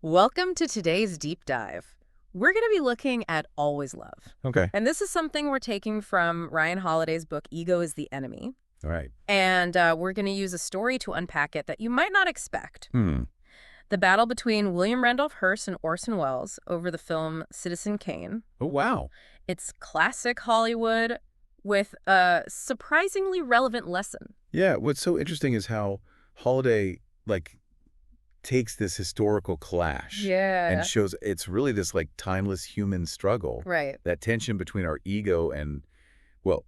Welcome to today's deep dive. We're going to be looking at always love. Okay. And this is something we're taking from Ryan Holiday's book, Ego is the Enemy. All right. And we're going to use a story to unpack it that you might not expect. Hmm. The battle between William Randolph Hearst and Orson Welles over the film Citizen Kane. Oh, wow. It's classic Hollywood with a surprisingly relevant lesson. Yeah. What's so interesting is how Holiday, takes this historical clash and Yeah. shows it's really this, timeless human struggle, Right. that tension between our ego and, well,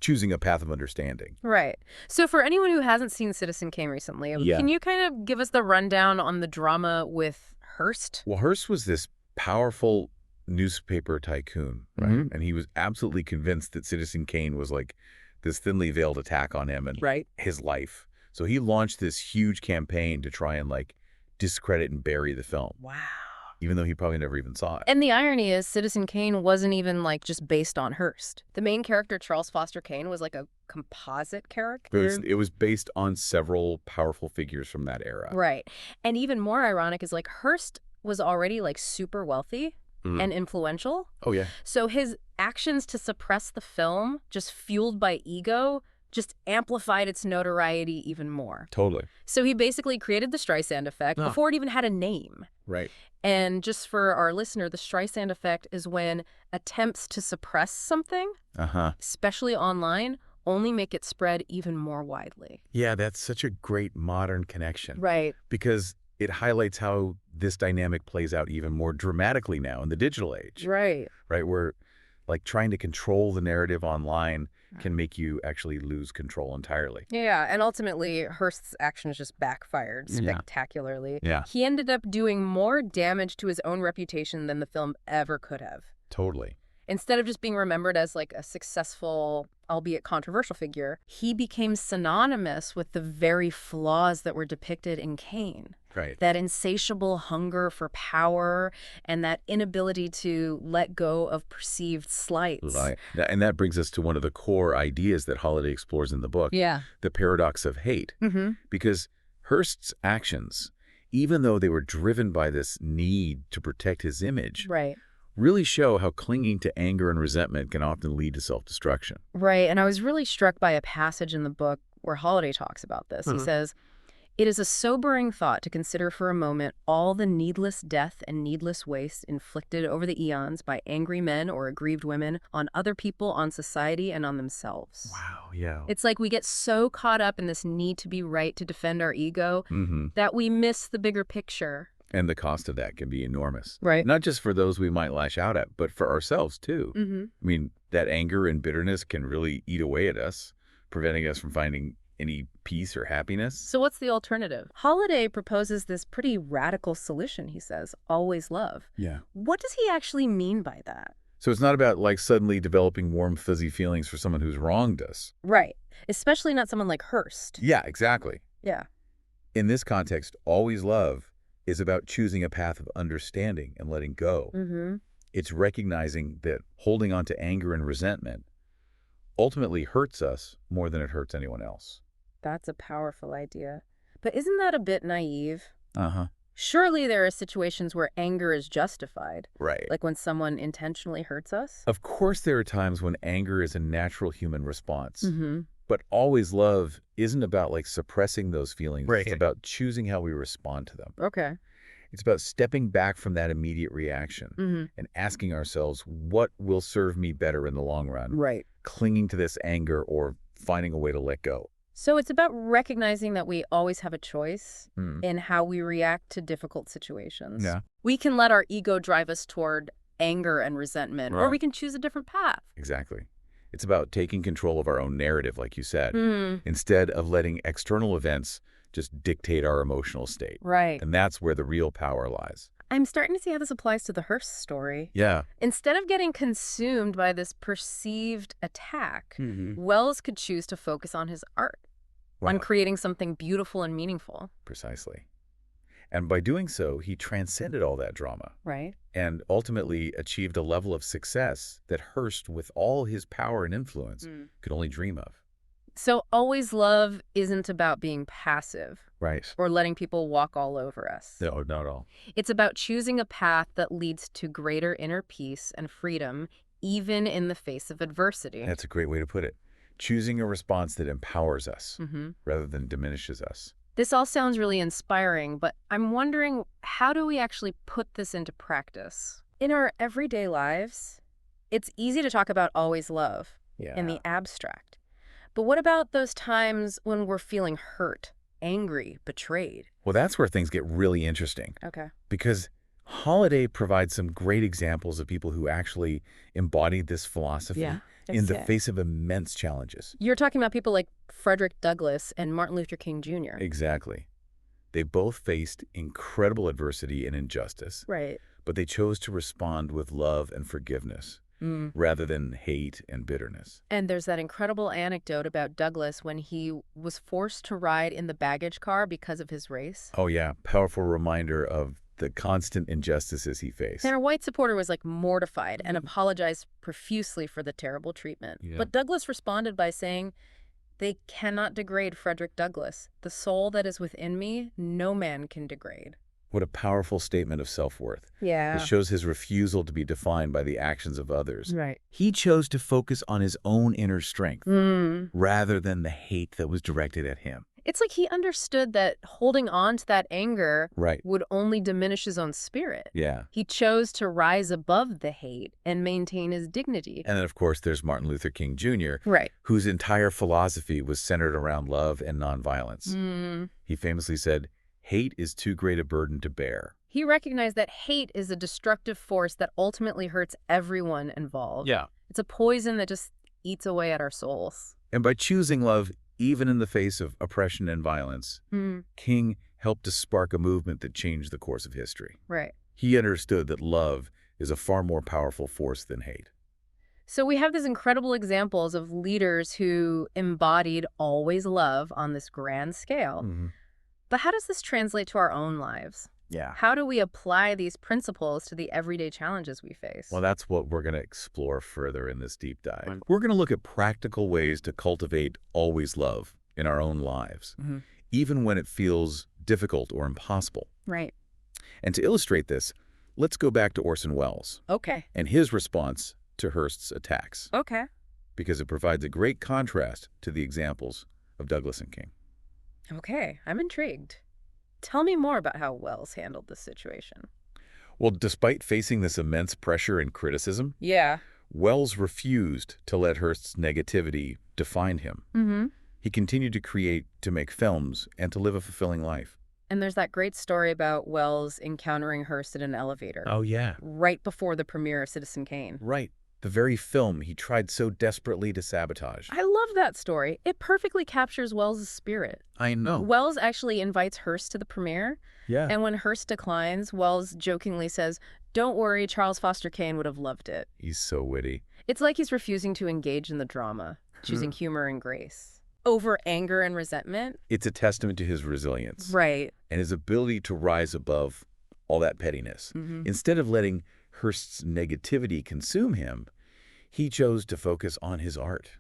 choosing a path of understanding. Right. So for anyone who hasn't seen Citizen Kane recently, Yeah. can you kind of give us the rundown on the drama with Hearst? Well, Hearst was this powerful newspaper tycoon, right? And he was absolutely convinced that Citizen Kane was like this thinly veiled attack on him and Right. his life. So he launched this huge campaign to try and discredit and bury the film, Wow. even though he probably never even saw it. And the irony is Citizen Kane wasn't even just based on Hearst. The main character, Charles Foster Kane, was like a composite character. It was based on several powerful figures from that era. Right. And even more ironic is Hearst was already super wealthy and influential. Oh, yeah. So his actions to suppress the film, just fueled by ego, just amplified its notoriety even more. Totally. So he basically created the Streisand effect Ah. before it even had a name. Right. And just for our listener, the Streisand effect is when attempts to suppress something, Uh-huh. especially online, only make it spread even more widely. Yeah, that's such a great modern connection. Right. Because it highlights how this dynamic plays out even more dramatically now in the digital age. Right. Right, where trying to control the narrative online can make you actually lose control entirely. Yeah, and ultimately, Hearst's actions just backfired Yeah. spectacularly. Yeah. He ended up doing more damage to his own reputation than the film ever could have. Totally. Instead of just being remembered as a successful, albeit controversial figure, he became synonymous with the very flaws that were depicted in Kane. Right. That insatiable hunger for power and that inability to let go of perceived slights. Right. And that brings us to one of the core ideas that Holiday explores in the book, Yeah. the paradox of hate. Mm-hmm. Because Hearst's actions, even though they were driven by this need to protect his image, Right. really show how clinging to anger and resentment can often lead to self-destruction. Right. And I was really struck by a passage in the book where Holiday talks about this. He says, "It is a sobering thought to consider for a moment all the needless death and needless waste inflicted over the eons by angry men or aggrieved women on other people, on society, and on themselves." Wow, yeah. It's like we get so caught up in this need to be right, to defend our ego, that we miss the bigger picture. And the cost of that can be enormous. Right. Not just for those we might lash out at, but for ourselves too. I mean, that anger and bitterness can really eat away at us, preventing us from finding any peace or happiness. So what's the alternative? Holiday proposes this pretty radical solution, he says, always love. Yeah. What does he actually mean by that? So it's not about suddenly developing warm, fuzzy feelings for someone who's wronged us. Right. Especially not someone like Hearst. Yeah, exactly. Yeah. In this context, always love is about choosing a path of understanding and letting go. Mm-hmm. It's recognizing that holding on to anger and resentment ultimately hurts us more than it hurts anyone else. That's a powerful idea. But isn't that a bit naive? Uh-huh. Surely there are situations where anger is justified, Right. like when someone intentionally hurts us. Of course, there are times when anger is a natural human response. Mm-hmm. But always love isn't about suppressing those feelings. Right. It's about choosing how we respond to them. Okay. It's about stepping back from that immediate reaction Mm-hmm. and asking ourselves, what will serve me better in the long run? Right. Clinging to this anger or finding a way to let go. So it's about recognizing that we always have a choice Hmm. in how we react to difficult situations. Yeah. We can let our ego drive us toward anger and resentment, or Right. we can choose a different path. Exactly. It's about taking control of our own narrative, like you said, Hmm. instead of letting external events just dictate our emotional state. Right. And that's where the real power lies. I'm starting to see how this applies to the Hearst story. Yeah. Instead of getting consumed by this perceived attack, Mm-hmm. Wells could choose to focus on his art, on Wow. creating something beautiful and meaningful. Precisely. And by doing so, he transcended all that drama Right. and ultimately achieved a level of success that Hearst, with all his power and influence, could only dream of. So always love isn't about being passive Right. or letting people walk all over us. No, not at all. It's about choosing a path that leads to greater inner peace and freedom, even in the face of adversity. That's a great way to put it. Choosing a response that empowers us Hmm. rather than diminishes us. This all sounds really inspiring, but I'm wondering, how do we actually put this into practice? In our everyday lives, it's easy to talk about always love in the abstract. But what about those times when we're feeling hurt, angry, betrayed? Well, that's where things get really interesting Okay. because Holiday provides some great examples of people who actually embodied this philosophy Yeah. in the face of immense challenges. You're talking about people like Frederick Douglass and Martin Luther King Jr. Exactly. They both faced incredible adversity and injustice, Right. but they chose to respond with love and forgiveness rather than hate and bitterness. And there's that incredible anecdote about Douglass when he was forced to ride in the baggage car because of his race. Oh, yeah. Powerful reminder of the constant injustices he faced. And a white supporter was like mortified and apologized profusely for the terrible treatment. Yeah. But Douglass responded by saying, "They cannot degrade Frederick Douglass. The soul that is within me, no man can degrade." What a powerful statement of self-worth. Yeah. It shows his refusal to be defined by the actions of others. Right. He chose to focus on his own inner strength rather than the hate that was directed at him. It's like he understood that holding on to that anger Right. would only diminish his own spirit. Yeah. He chose to rise above the hate and maintain his dignity. And then, of course, there's Martin Luther King Jr., Right. whose entire philosophy was centered around love and nonviolence. He famously said, "Hate is too great a burden to bear." He recognized that hate is a destructive force that ultimately hurts everyone involved. Yeah. It's a poison that just eats away at our souls. And by choosing love, even in the face of oppression and violence, King helped to spark a movement that changed the course of history. Right. He understood that love is a far more powerful force than hate. So we have these incredible examples of leaders who embodied always love on this grand scale. But how does this translate to our own lives? Yeah. How do we apply these principles to the everyday challenges we face? Well, that's what we're going to explore further in this deep dive. We're going to look at practical ways to cultivate always love in our own lives, even when it feels difficult or impossible. Right. And to illustrate this, let's go back to Orson Welles Okay. and his response to Hearst's attacks, Okay. because it provides a great contrast to the examples of Douglass and King. Okay. I'm intrigued. Tell me more about how Wells handled this situation. Well, despite facing this immense pressure and criticism, Yeah. Wells refused to let Hearst's negativity define him. He continued to create, to make films, and to live a fulfilling life. And there's that great story about Wells encountering Hearst in an elevator. Oh, yeah. Right before the premiere of Citizen Kane. Right. The very film he tried so desperately to sabotage. I love that story. It perfectly captures Wells' spirit. I know. Wells actually invites Hearst to the premiere. Yeah. And when Hearst declines, Wells jokingly says, "Don't worry, Charles Foster Kane would have loved it." He's so witty. It's like he's refusing to engage in the drama, choosing humor and grace over anger and resentment. It's a testament to his resilience. Right. And his ability to rise above all that pettiness. Instead of letting Hearst's negativity consume him, he chose to focus on his art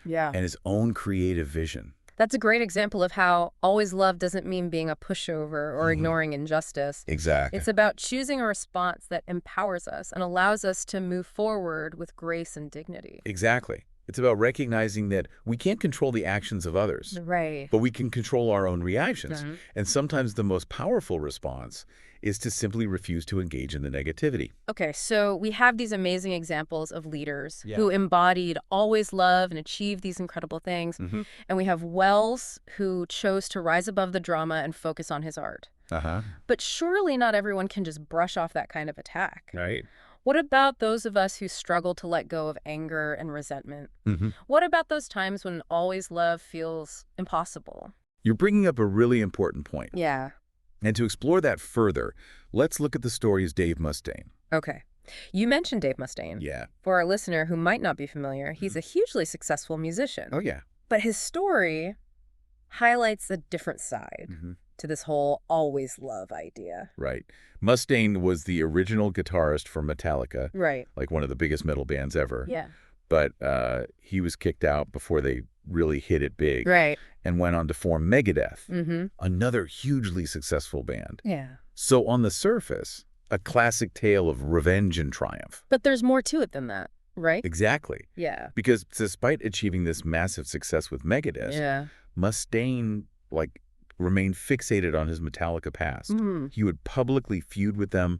Yeah. and his own creative vision. That's a great example of how always love doesn't mean being a pushover or ignoring injustice. Exactly. It's about choosing a response that empowers us and allows us to move forward with grace and dignity. Exactly. It's about recognizing that we can't control the actions of others, Right. but we can control our own reactions. And sometimes the most powerful response is to simply refuse to engage in the negativity. Okay, so we have these amazing examples of leaders who embodied always love and achieved these incredible things. And we have Wells, who chose to rise above the drama and focus on his art. But surely not everyone can just brush off that kind of attack. Right. What about those of us who struggle to let go of anger and resentment? What about those times when always love feels impossible? You're bringing up a really important point. Yeah. And to explore that further, let's look at the story of Dave Mustaine. Okay. You mentioned Dave Mustaine. Yeah. For our listener who might not be familiar, he's a hugely successful musician. Oh, yeah. But his story highlights a different side to this whole always love idea. Right. Mustaine was the original guitarist for Metallica, Right. like one of the biggest metal bands ever. Yeah. But he was kicked out before they really hit it big Right. and went on to form Megadeth, Mm-hmm. another hugely successful band. Yeah. So on the surface, a classic tale of revenge and triumph. But there's more to it than that, right? Exactly. Yeah. Because despite achieving this massive success with Megadeth, Yeah. Mustaine, remained fixated on his Metallica past. Mm-hmm. He would publicly feud with them,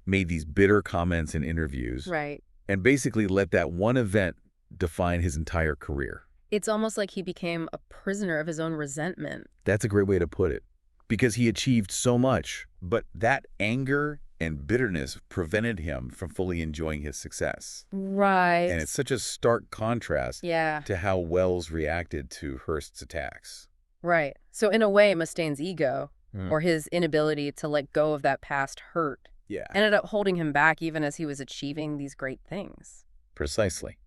made these bitter comments in interviews, Right. and basically let that one event define his entire career. It's almost like he became a prisoner of his own resentment. That's a great way to put it. Because he achieved so much, but that anger and bitterness prevented him from fully enjoying his success. Right. And it's such a stark contrast Yeah. to how Wells reacted to Hurst's attacks. Right. So in a way, Mustaine's ego, Mm. or his inability to let go of that past hurt, Yeah, ended up holding him back even as he was achieving these great things. precisely.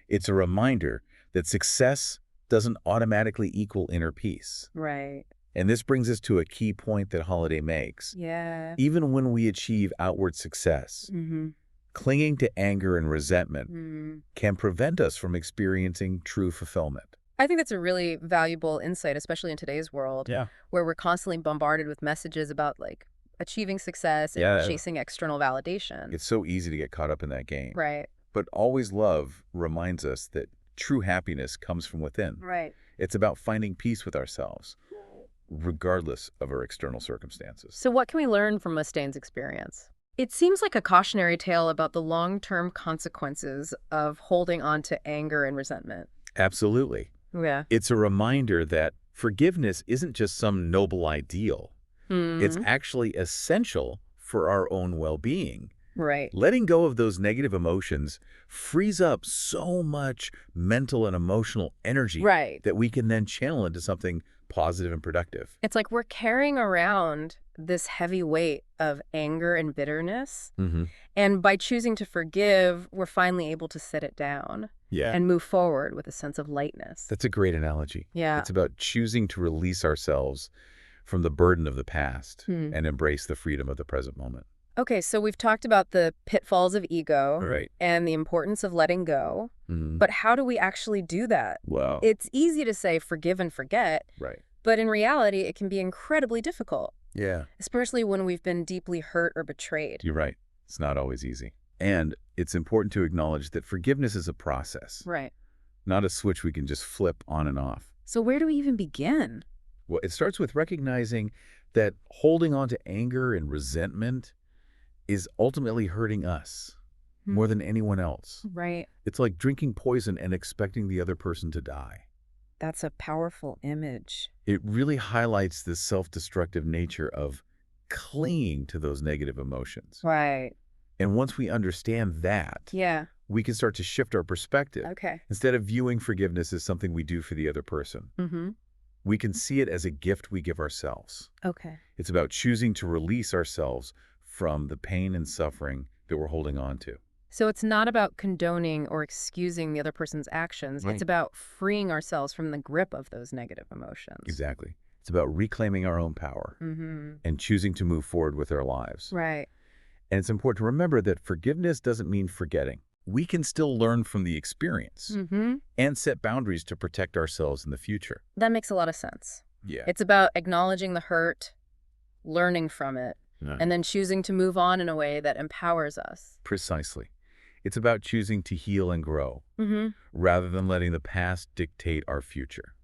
It's a reminder that success doesn't automatically equal inner peace. Right. And this brings us to a key point that Holiday makes. Yeah. Even when we achieve outward success, Mm-hmm. clinging to anger and resentment Mm. can prevent us from experiencing true fulfillment. I think that's a really valuable insight, especially in today's world, Yeah. where we're constantly bombarded with messages about achieving success and Yeah. chasing external validation. It's so easy to get caught up in that game. Right. But Always Love reminds us that true happiness comes from within. Right. It's about finding peace with ourselves, regardless of our external circumstances. So what can we learn from Mustaine's experience? It seems like a cautionary tale about the long-term consequences of holding on to anger and resentment. Absolutely. Yeah. It's a reminder that forgiveness isn't just some noble ideal. It's Hmm. actually essential for our own well-being. Right. Letting go of those negative emotions frees up so much mental and emotional energy Right. that we can then channel into something positive and productive. It's like we're carrying around this heavy weight of anger and bitterness. Mm-hmm. And by choosing to forgive, we're finally able to set it down Yeah. and move forward with a sense of lightness. That's a great analogy. Yeah. It's about choosing to release ourselves from the burden of the past and embrace the freedom of the present moment. Okay, so we've talked about the pitfalls of ego Right. and the importance of letting go. Mm-hmm. But how do we actually do that? Wow. It's easy to say forgive and forget, Right. but in reality, it can be incredibly difficult, Yeah. especially when we've been deeply hurt or betrayed. You're right. It's not always easy. And it's important to acknowledge that forgiveness is a process, Right. not a switch we can just flip on and off. So where do we even begin? Well, it starts with recognizing that holding on to anger and resentment is ultimately hurting us more than anyone else. Right. It's like drinking poison and expecting the other person to die. That's a powerful image. It really highlights the self-destructive nature of clinging to those negative emotions. Right. And once we understand that, Yeah. we can start to shift our perspective. Okay. Instead of viewing forgiveness as something we do for the other person, Mm-hmm. we can see it as a gift we give ourselves. Okay. It's about choosing to release ourselves from the pain and suffering that we're holding on to. So it's not about condoning or excusing the other person's actions. Right. It's about freeing ourselves from the grip of those negative emotions. Exactly. It's about reclaiming our own power Mm-hmm. and choosing to move forward with our lives. Right. And it's important to remember that forgiveness doesn't mean forgetting. We can still learn from the experience Mm-hmm. and set boundaries to protect ourselves in the future. That makes a lot of sense. Yeah. It's about acknowledging the hurt, learning from it, and then choosing to move on in a way that empowers us. Precisely. It's about choosing to heal and grow Mm-hmm. rather than letting the past dictate our future.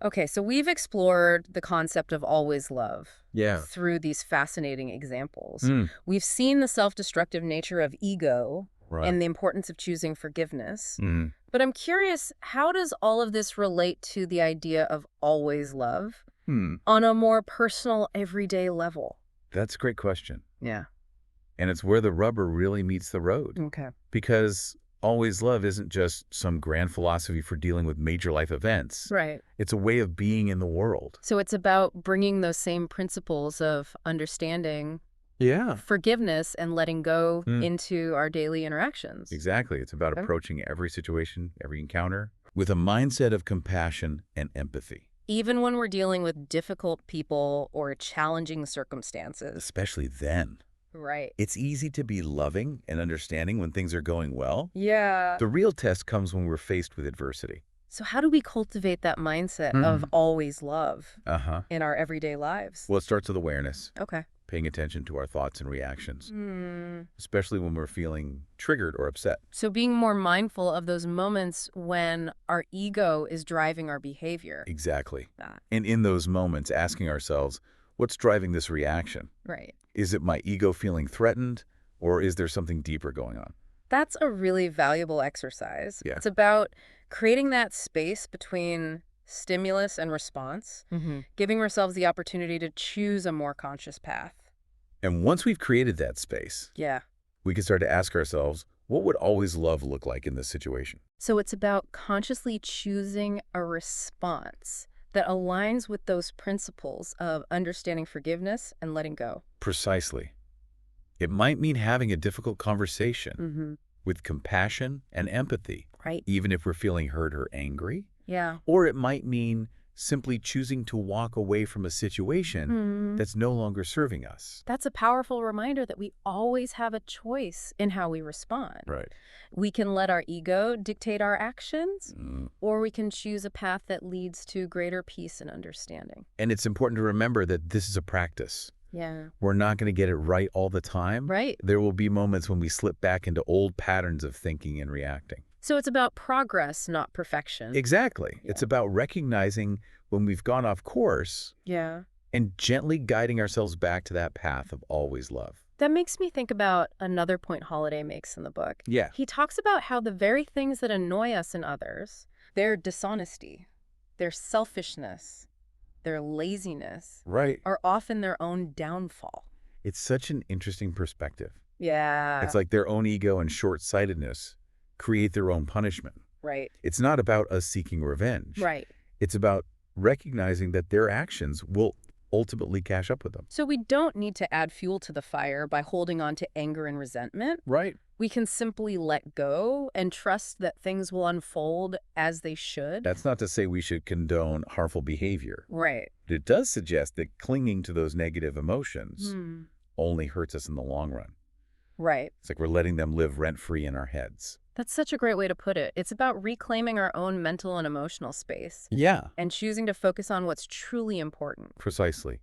Okay, so we've explored the concept of always love Yeah. through these fascinating examples. Mm. We've seen the self-destructive nature of ego Right. and the importance of choosing forgiveness. Mhm. But I'm curious, how does all of this relate to the idea of always love on a more personal, everyday level? That's a great question. Yeah. And it's where the rubber really meets the road. Okay. Because always love isn't just some grand philosophy for dealing with major life events. Right. It's a way of being in the world. So it's about bringing those same principles of understanding, Yeah. forgiveness, and letting go Mm. into our daily interactions. Exactly. It's about Okay. approaching every situation, every encounter, with a mindset of compassion and empathy. Even when we're dealing with difficult people or challenging circumstances. Especially then. Right. It's easy to be loving and understanding when things are going well. Yeah. The real test comes when we're faced with adversity. So how do we cultivate that mindset of Mhm. always love Uh-huh. in our everyday lives? Well, it starts with awareness, Okay. paying attention to our thoughts and reactions, Hmm. especially when we're feeling triggered or upset. So being more mindful of those moments when our ego is driving our behavior. Exactly. That. And in those moments, asking ourselves, what's driving this reaction? Right. Is it my ego feeling threatened, or is there something deeper going on? That's a really valuable exercise. Yeah. It's about creating that space between stimulus and response, giving ourselves the opportunity to choose a more conscious path. And once we've created that space, Yeah. we can start to ask ourselves, what would always love look like in this situation? So it's about consciously choosing a response that aligns with those principles of understanding forgiveness and letting go. Precisely. It might mean having a difficult conversation Mm-hmm. with compassion and empathy, Right? even if we're feeling hurt or angry. Yeah. Or it might mean simply choosing to walk away from a situation Hmm. that's no longer serving us. That's a powerful reminder that we always have a choice in how we respond. Right. We can let our ego dictate our actions, Mm. or we can choose a path that leads to greater peace and understanding. And it's important to remember that this is a practice. Yeah. We're not going to get it right all the time. Right. There will be moments when we slip back into old patterns of thinking and reacting. So it's about progress, not perfection. Exactly. Yeah. It's about recognizing when we've gone off course Yeah. and gently guiding ourselves back to that path of always love. That makes me think about another point Holiday makes in the book. Yeah. He talks about how the very things that annoy us in others, their dishonesty, their selfishness, their laziness, Right. are often their own downfall. It's such an interesting perspective. Yeah. It's like their own ego and short-sightedness create their own punishment. Right. It's not about us seeking revenge. Right. It's about recognizing that their actions will ultimately catch up with them. So we don't need to add fuel to the fire by holding on to anger and resentment. Right. We can simply let go and trust that things will unfold as they should. That's not to say we should condone harmful behavior. Right. But it does suggest that clinging to those negative emotions Hmm. only hurts us in the long run. Right. It's like we're letting them live rent-free in our heads. That's such a great way to put it. It's about reclaiming our own mental and emotional space Yeah. and choosing to focus on what's truly important. Precisely.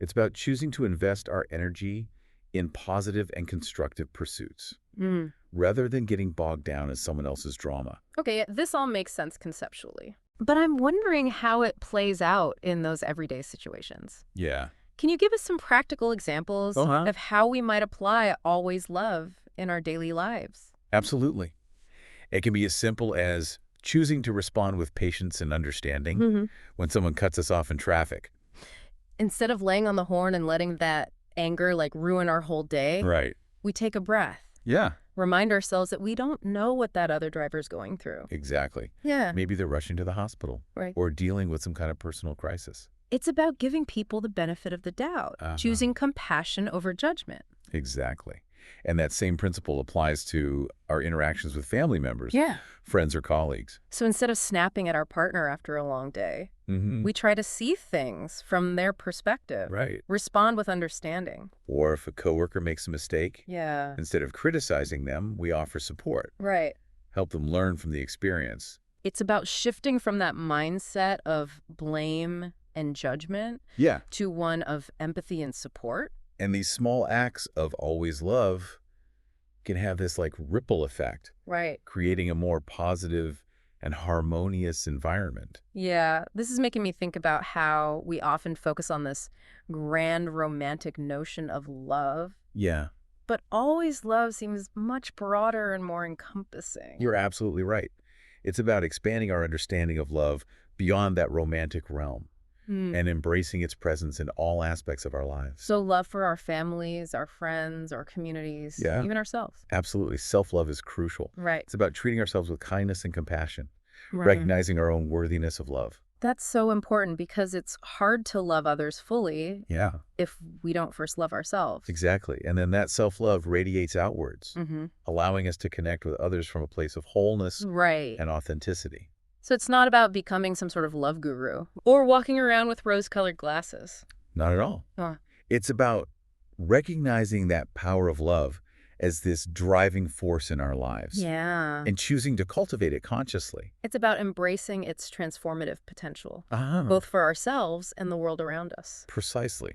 It's about choosing to invest our energy in positive and constructive pursuits, Mm. rather than getting bogged down in someone else's drama. Okay, this all makes sense conceptually. But I'm wondering how it plays out in those everyday situations. Yeah. Can you give us some practical examples Uh-huh. of how we might apply always love in our daily lives? Absolutely. It can be as simple as choosing to respond with patience and understanding when someone cuts us off in traffic. Instead of laying on the horn and letting that anger ruin our whole day, Right. we take a breath. Yeah. Remind ourselves that we don't know what that other driver's going through. Exactly. Yeah. Maybe they're rushing to the hospital Right. or dealing with some kind of personal crisis. It's about giving people the benefit of the doubt, Uh-huh. choosing compassion over judgment. Exactly. And that same principle applies to our interactions with family members, Yeah. friends, or colleagues. So instead of snapping at our partner after a long day, Mm-hmm. we try to see things from their perspective. Right. Respond with understanding. Or if a coworker makes a mistake, Yeah. instead of criticizing them, we offer support, Right. help them learn from the experience. It's about shifting from that mindset of blame and judgment Yeah. to one of empathy and support. And these small acts of always love can have this ripple effect, Right. creating a more positive and harmonious environment. Yeah. This is making me think about how we often focus on this grand romantic notion of love, Yeah, but always love seems much broader and more encompassing. you're absolutely right. It's about expanding our understanding of love beyond that romantic realm and embracing its presence in all aspects of our lives. So love for our families, our friends, our communities, Yeah. even ourselves. Absolutely. Self-love is crucial. Right. It's about treating ourselves with kindness and compassion, Right. recognizing our own worthiness of love. That's so important because it's hard to love others fully Yeah, if we don't first love ourselves. exactly. And then that self-love radiates outwards, Mm-hmm. allowing us to connect with others from a place of wholeness Right. and authenticity. So it's not about becoming some sort of love guru or walking around with rose-colored glasses. Not at all. Huh. It's about recognizing that power of love as this driving force in our lives Yeah. and choosing to cultivate it consciously. It's about embracing its transformative potential, Ah, both for ourselves and the world around us. precisely.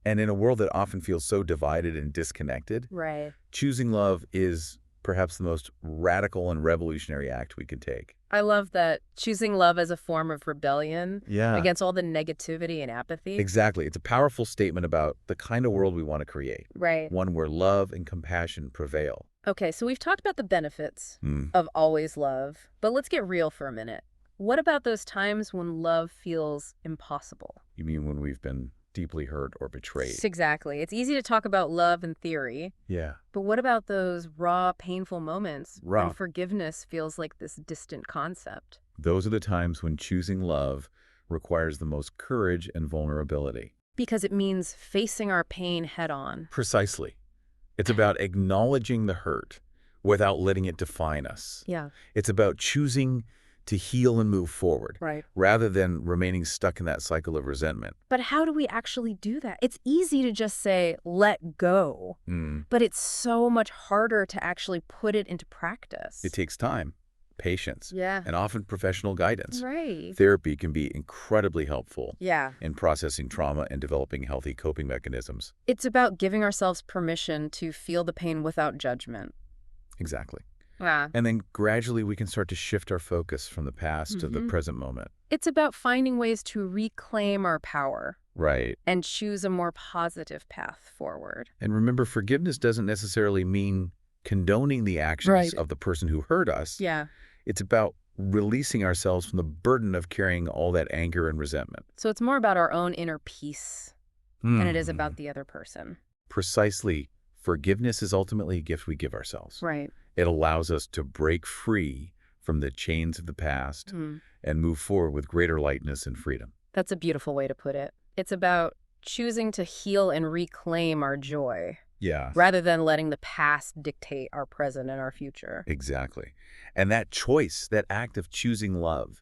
And in a world that often feels so divided and disconnected, Right. choosing love is perhaps the most radical and revolutionary act we can take. I love that, choosing love as a form of rebellion Yeah. against all the negativity and apathy. Exactly. It's a powerful statement about the kind of world we want to create. Right. One where love and compassion prevail. Okay, so we've talked about the benefits Hmm. of always love, but let's get real for a minute. What about those times when love feels impossible? You mean when we've been deeply hurt or betrayed? Exactly. It's easy to talk about love in theory, Yeah. but what about those raw, painful moments Raw. when forgiveness feels like this distant concept? Those are the times when choosing love requires the most courage and vulnerability. Because it means facing our pain head on. Precisely. It's about acknowledging the hurt without letting it define us. Yeah. It's about choosing to heal and move forward, Right. rather than remaining stuck in that cycle of resentment. But how do we actually do that? It's easy to just say, let go, but it's so much harder to actually put it into practice. It takes time, patience, Yeah. and often professional guidance. Right. Therapy can be incredibly helpful Yeah. in processing trauma and developing healthy coping mechanisms. It's about giving ourselves permission to feel the pain without judgment. Exactly. Yeah. And then gradually we can start to shift our focus from the past to the present moment. It's about finding ways to reclaim our power Right. and choose a more positive path forward. And remember, forgiveness doesn't necessarily mean condoning the actions Right. of the person who hurt us. Yeah. It's about releasing ourselves from the burden of carrying all that anger and resentment. So it's more about our own inner peace than it is about the other person. Precisely. Forgiveness is ultimately a gift we give ourselves. Right. It allows us to break free from the chains of the past and move forward with greater lightness and freedom. That's a beautiful way to put it. It's about choosing to heal and reclaim our joy Yeah. rather than letting the past dictate our present and our future. Exactly. And that choice, that act of choosing love,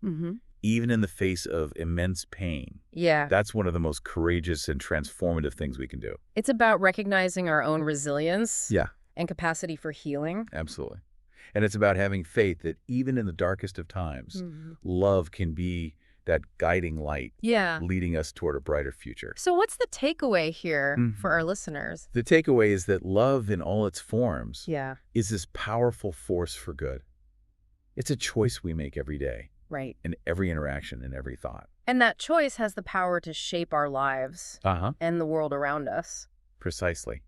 even in the face of immense pain, Yeah. that's one of the most courageous and transformative things we can do. It's about recognizing our own resilience Yeah, and capacity for healing. absolutely. And it's about having faith that even in the darkest of times, love can be that guiding light Yeah. leading us toward a brighter future. So what's the takeaway here for our listeners? The takeaway is that love in all its forms Yeah. is this powerful force for good. It's a choice we make every day, Right. in every interaction and every thought. And that choice has the power to shape our lives and the world around us. Precisely.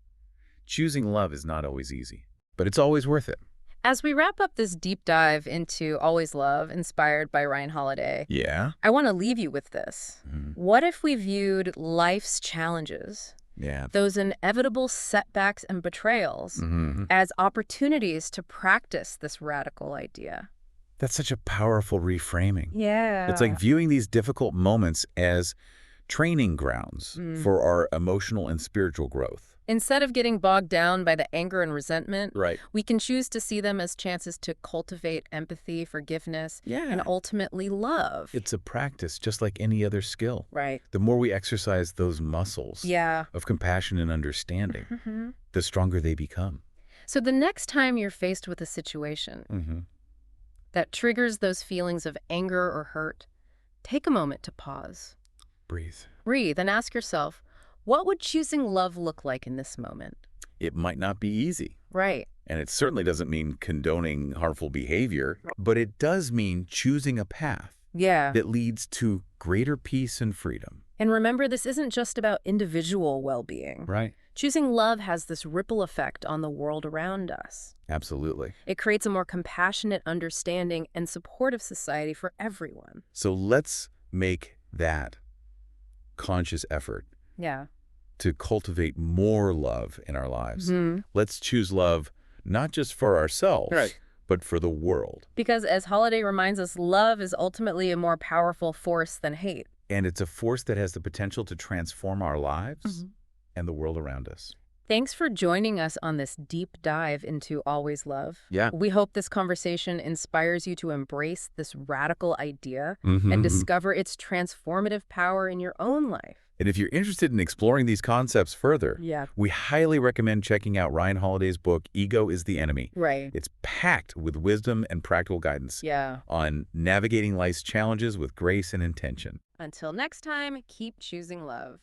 Choosing love is not always easy, but it's always worth it. As we wrap up this deep dive into Always Love, inspired by Ryan Holiday, Yeah? I want to leave you with this. What if we viewed life's challenges, Yeah. those inevitable setbacks and betrayals, as opportunities to practice this radical idea? That's such a powerful reframing. Yeah. It's like viewing these difficult moments as training grounds for our emotional and spiritual growth. Instead of getting bogged down by the anger and resentment, Right. we can choose to see them as chances to cultivate empathy, forgiveness, Yeah. and ultimately love. It's a practice just like any other skill. Right. The more we exercise those muscles Yeah. of compassion and understanding, the stronger they become. So the next time you're faced with a situation that triggers those feelings of anger or hurt, take a moment to pause. Breathe. Breathe and ask yourself, what would choosing love look like in this moment? It might not be easy, Right. and it certainly doesn't mean condoning harmful behavior, but it does mean choosing a path Yeah. that leads to greater peace and freedom. And remember, this isn't just about individual well-being. Right. Choosing love has this ripple effect on the world around us. Absolutely. It creates a more compassionate, understanding, and supportive society for everyone. So let's make that conscious effort Yeah. to cultivate more love in our lives. Let's choose love not just for ourselves, but for the world. Because as Holiday reminds us, love is ultimately a more powerful force than hate. And it's a force that has the potential to transform our lives and the world around us. Thanks for joining us on this deep dive into Always Love. Yeah. We hope this conversation inspires you to embrace this radical idea and discover its transformative power in your own life. And if you're interested in exploring these concepts further, Yeah. we highly recommend checking out Ryan Holiday's book, Ego is the Enemy. Right. It's packed with wisdom and practical guidance Yeah. on navigating life's challenges with grace and intention. Until next time, keep choosing love.